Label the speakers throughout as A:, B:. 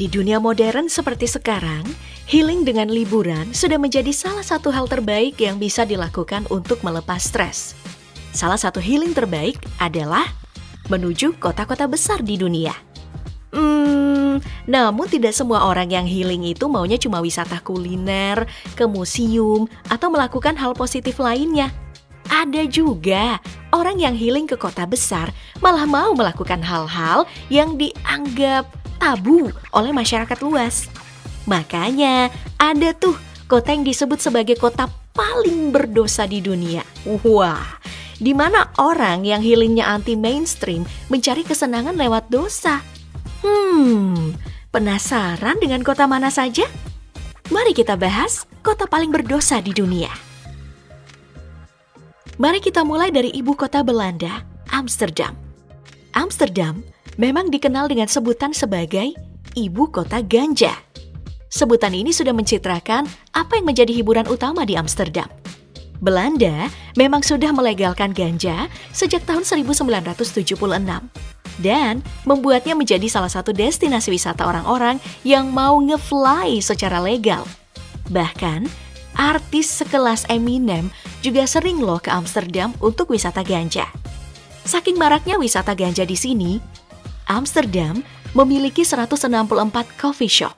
A: Di dunia modern seperti sekarang, healing dengan liburan sudah menjadi salah satu hal terbaik yang bisa dilakukan untuk melepas stres. Salah satu healing terbaik adalah menuju kota-kota besar di dunia. Namun tidak semua orang yang healing itu maunya cuma wisata kuliner, ke museum, atau melakukan hal positif lainnya. Ada juga orang yang healing ke kota besar malah mau melakukan hal-hal yang dianggap tabu oleh masyarakat luas. Makanya ada tuh kota yang disebut sebagai kota paling berdosa di dunia. Wah, di mana orang yang healingnya anti mainstream mencari kesenangan lewat dosa. Penasaran dengan kota mana saja? Mari kita bahas kota paling berdosa di dunia. Mari kita mulai dari ibu kota Belanda, Amsterdam. Amsterdam memang dikenal dengan sebutan sebagai ibu kota ganja. Sebutan ini sudah mencitrakan apa yang menjadi hiburan utama di Amsterdam. Belanda memang sudah melegalkan ganja sejak tahun 1976 dan membuatnya menjadi salah satu destinasi wisata orang-orang yang mau nge-fly secara legal. Bahkan, artis sekelas Eminem juga sering loh ke Amsterdam untuk wisata ganja. Saking maraknya wisata ganja di sini, Amsterdam memiliki 164 coffee shop.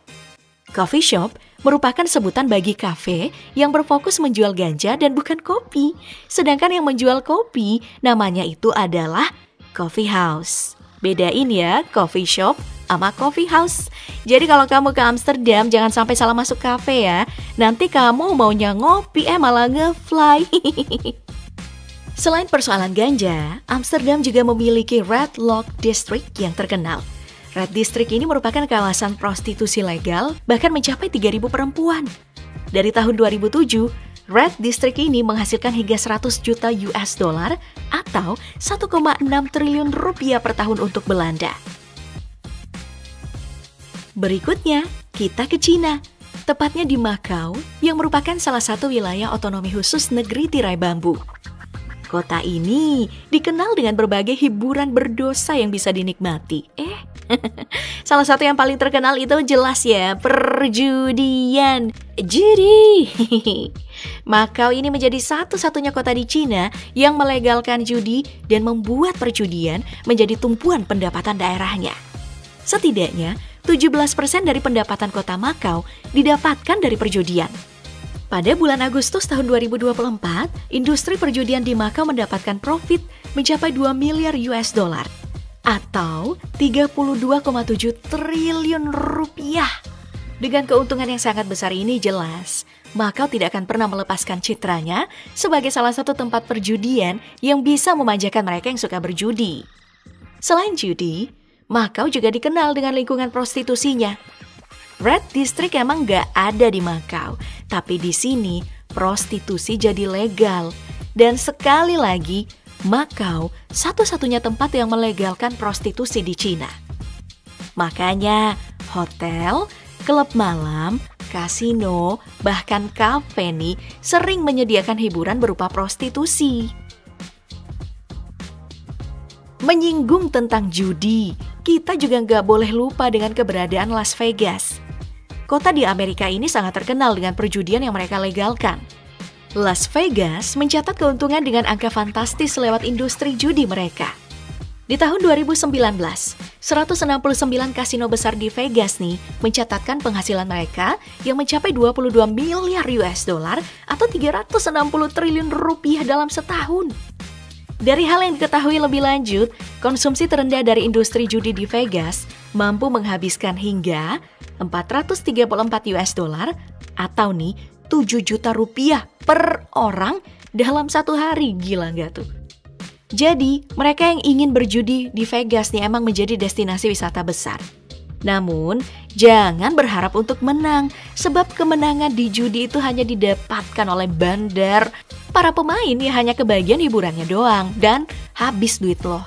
A: Coffee shop merupakan sebutan bagi kafe yang berfokus menjual ganja dan bukan kopi. Sedangkan yang menjual kopi namanya itu adalah coffee house. Bedain ya coffee shop sama coffee house. Jadi kalau kamu ke Amsterdam jangan sampai salah masuk kafe ya. Nanti kamu maunya ngopi malah nge-fly. Selain persoalan ganja, Amsterdam juga memiliki Red Lock District yang terkenal. Red District ini merupakan kawasan prostitusi legal, bahkan mencapai 3.000 perempuan. Dari tahun 2007, Red District ini menghasilkan hingga 100 juta US dollar atau 1,6 triliun rupiah per tahun untuk Belanda. Berikutnya, kita ke Cina, tepatnya di Macau, yang merupakan salah satu wilayah otonomi khusus negeri tirai bambu. Kota ini dikenal dengan berbagai hiburan berdosa yang bisa dinikmati. Salah satu yang paling terkenal itu jelas ya, perjudian. Judi. Macau ini menjadi satu-satunya kota di Cina yang melegalkan judi dan membuat perjudian menjadi tumpuan pendapatan daerahnya. Setidaknya, 17% dari pendapatan kota Macau didapatkan dari perjudian. Pada bulan Agustus tahun 2024, industri perjudian di Macau mendapatkan profit mencapai 2 miliar US dollar atau 32,7 triliun rupiah. Dengan keuntungan yang sangat besar ini jelas, Macau tidak akan pernah melepaskan citranya sebagai salah satu tempat perjudian yang bisa memanjakan mereka yang suka berjudi. Selain judi, Macau juga dikenal dengan lingkungan prostitusinya. Red District emang nggak ada di Macau, tapi di sini prostitusi jadi legal. Dan sekali lagi, Macau satu-satunya tempat yang melegalkan prostitusi di Cina. Makanya hotel, klub malam, kasino, bahkan kafe nih sering menyediakan hiburan berupa prostitusi. Menyinggung tentang judi, kita juga nggak boleh lupa dengan keberadaan Las Vegas. Kota di Amerika ini sangat terkenal dengan perjudian yang mereka legalkan. Las Vegas mencatat keuntungan dengan angka fantastis lewat industri judi mereka. Di tahun 2019, 169 kasino besar di Vegas nih mencatatkan penghasilan mereka yang mencapai 22 miliar US dollar atau 360 triliun rupiah dalam setahun. Dari hal yang diketahui lebih lanjut, konsumsi terendah dari industri judi di Vegas mampu menghabiskan hingga 434 US dollar atau nih 7 juta rupiah per orang dalam satu hari. Gila nggak tuh? Jadi, mereka yang ingin berjudi di Vegas nih emang menjadi destinasi wisata besar. Namun, jangan berharap untuk menang, sebab kemenangan di judi itu hanya didapatkan oleh bandar. Para pemain ya hanya kebagian hiburannya doang dan habis duit loh.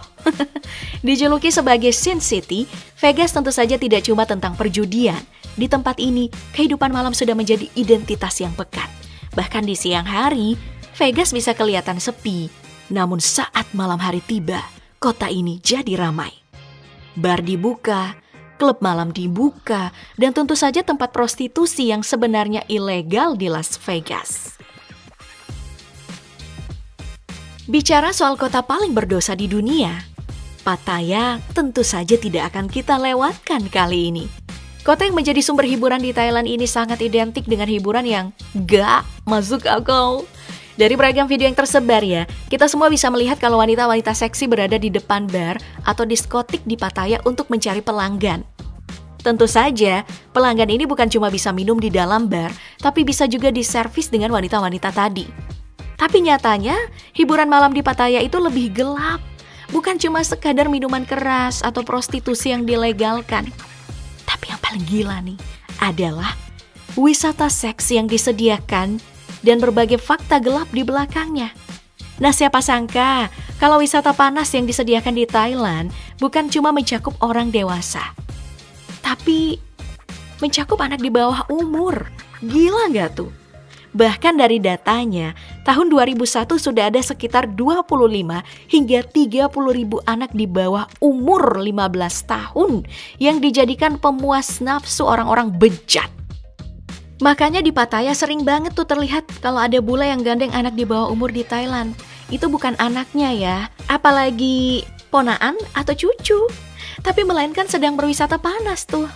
A: Dijuluki sebagai Sin City, Vegas tentu saja tidak cuma tentang perjudian. Di tempat ini, kehidupan malam sudah menjadi identitas yang pekat. Bahkan di siang hari, Vegas bisa kelihatan sepi. Namun saat malam hari tiba, kota ini jadi ramai. Bar dibuka, klub malam dibuka, dan tentu saja tempat prostitusi yang sebenarnya ilegal di Las Vegas. Bicara soal kota paling berdosa di dunia, Pattaya tentu saja tidak akan kita lewatkan kali ini. Kota yang menjadi sumber hiburan di Thailand ini sangat identik dengan hiburan yang gak masuk akal. Dari beragam video yang tersebar ya, kita semua bisa melihat kalau wanita-wanita seksi berada di depan bar atau diskotik di Pattaya untuk mencari pelanggan. Tentu saja, pelanggan ini bukan cuma bisa minum di dalam bar, tapi bisa juga diservis dengan wanita-wanita tadi. Tapi nyatanya, hiburan malam di Pattaya itu lebih gelap. Bukan cuma sekadar minuman keras atau prostitusi yang dilegalkan. Tapi yang paling gila nih, adalah wisata seks yang disediakan dan berbagai fakta gelap di belakangnya. Nah, siapa sangka kalau wisata panas yang disediakan di Thailand bukan cuma mencakup orang dewasa, tapi mencakup anak di bawah umur. Gila nggak tuh? Bahkan dari datanya, tahun 2001 sudah ada sekitar 25 hingga 30 ribu anak di bawah umur 15 tahun yang dijadikan pemuas nafsu orang-orang bejat. Makanya di Pattaya sering banget tuh terlihat kalau ada bule yang gandeng anak di bawah umur di Thailand. Itu bukan anaknya ya, apalagi ponaan atau cucu, tapi melainkan sedang berwisata panas tuh.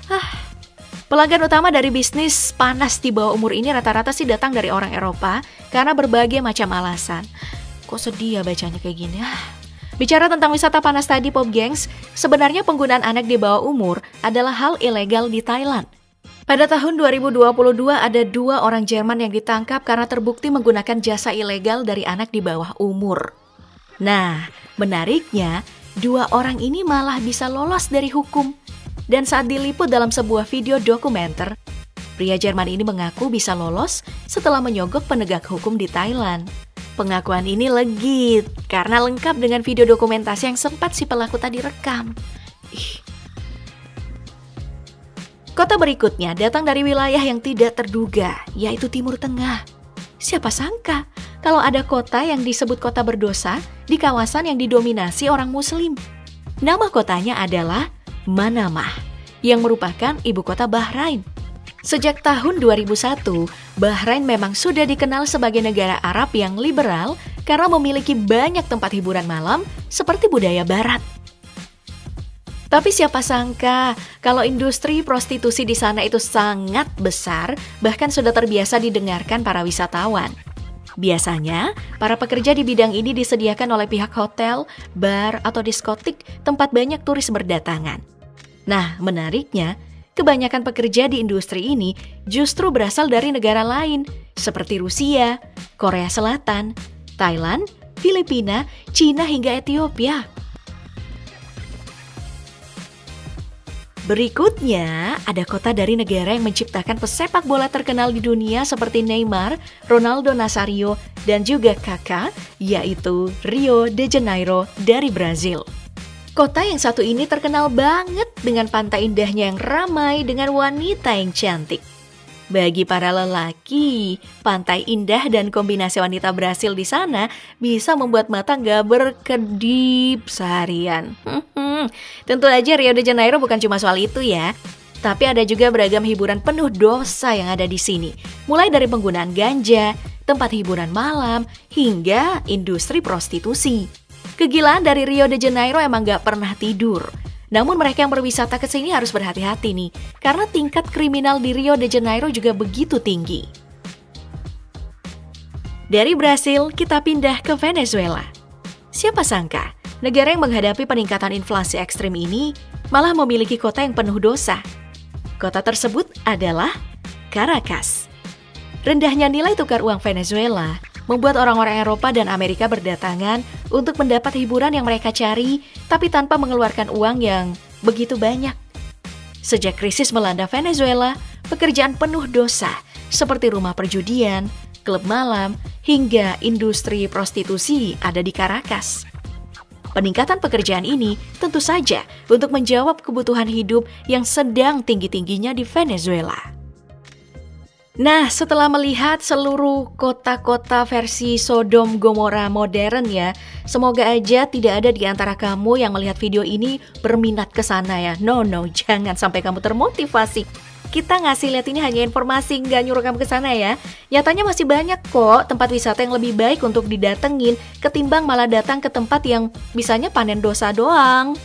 A: Pelanggan utama dari bisnis panas di bawah umur ini rata-rata sih datang dari orang Eropa karena berbagai macam alasan. Kok sedih ya bacanya kayak gini? Bicara tentang wisata panas tadi, Pop Gengs, sebenarnya penggunaan anak di bawah umur adalah hal ilegal di Thailand. Pada tahun 2022 ada 2 orang Jerman yang ditangkap karena terbukti menggunakan jasa ilegal dari anak di bawah umur. Nah, menariknya 2 orang ini malah bisa lolos dari hukum. Dan saat diliput dalam sebuah video dokumenter, pria Jerman ini mengaku bisa lolos setelah menyogok penegak hukum di Thailand. Pengakuan ini legit karena lengkap dengan video dokumentasi yang sempat si pelaku tadi rekam. Kota berikutnya datang dari wilayah yang tidak terduga, yaitu Timur Tengah. Siapa sangka kalau ada kota yang disebut kota berdosa di kawasan yang didominasi orang Muslim. Nama kotanya adalah Manamah, yang merupakan ibu kota Bahrain. Sejak tahun 2001, Bahrain memang sudah dikenal sebagai negara Arab yang liberal karena memiliki banyak tempat hiburan malam seperti budaya Barat. Tapi siapa sangka kalau industri prostitusi di sana itu sangat besar, bahkan sudah terbiasa didengarkan para wisatawan. Biasanya, para pekerja di bidang ini disediakan oleh pihak hotel, bar, atau diskotik tempat banyak turis berdatangan. Nah, menariknya, kebanyakan pekerja di industri ini justru berasal dari negara lain, seperti Rusia, Korea Selatan, Thailand, Filipina, Cina, hingga Ethiopia. Berikutnya, ada kota dari negara yang menciptakan pesepak bola terkenal di dunia seperti Neymar, Ronaldo Nazario, dan juga Kaká, yaitu Rio de Janeiro dari Brazil. Kota yang satu ini terkenal banget dengan pantai indahnya yang ramai dengan wanita yang cantik. Bagi para lelaki, pantai indah dan kombinasi wanita Brasil di sana bisa membuat mata gak berkedip seharian. Tentu aja Rio de Janeiro bukan cuma soal itu ya, tapi ada juga beragam hiburan penuh dosa yang ada di sini. Mulai dari penggunaan ganja, tempat hiburan malam, hingga industri prostitusi. Kegilaan dari Rio de Janeiro emang gak pernah tidur. Namun mereka yang berwisata ke sini harus berhati-hati nih, karena tingkat kriminal di Rio de Janeiro juga begitu tinggi. Dari Brasil, kita pindah ke Venezuela. Siapa sangka, negara yang menghadapi peningkatan inflasi ekstrim ini malah memiliki kota yang penuh dosa. Kota tersebut adalah Caracas. Rendahnya nilai tukar uang Venezuela membuat orang-orang Eropa dan Amerika berdatangan untuk mendapat hiburan yang mereka cari, tapi tanpa mengeluarkan uang yang begitu banyak. Sejak krisis melanda Venezuela, pekerjaan penuh dosa seperti rumah perjudian, klub malam, hingga industri prostitusi ada di Caracas. Peningkatan pekerjaan ini tentu saja untuk menjawab kebutuhan hidup yang sedang tinggi-tingginya di Venezuela. Nah, setelah melihat seluruh kota-kota versi Sodom Gomora modern ya, semoga aja tidak ada di antara kamu yang melihat video ini berminat ke sana ya. No, jangan sampai kamu termotivasi. Kita ngasih lihat ini hanya informasi, nggak nyuruh kamu ke sana ya. Nyatanya masih banyak kok tempat wisata yang lebih baik untuk didatengin ketimbang malah datang ke tempat yang bisanya panen dosa doang.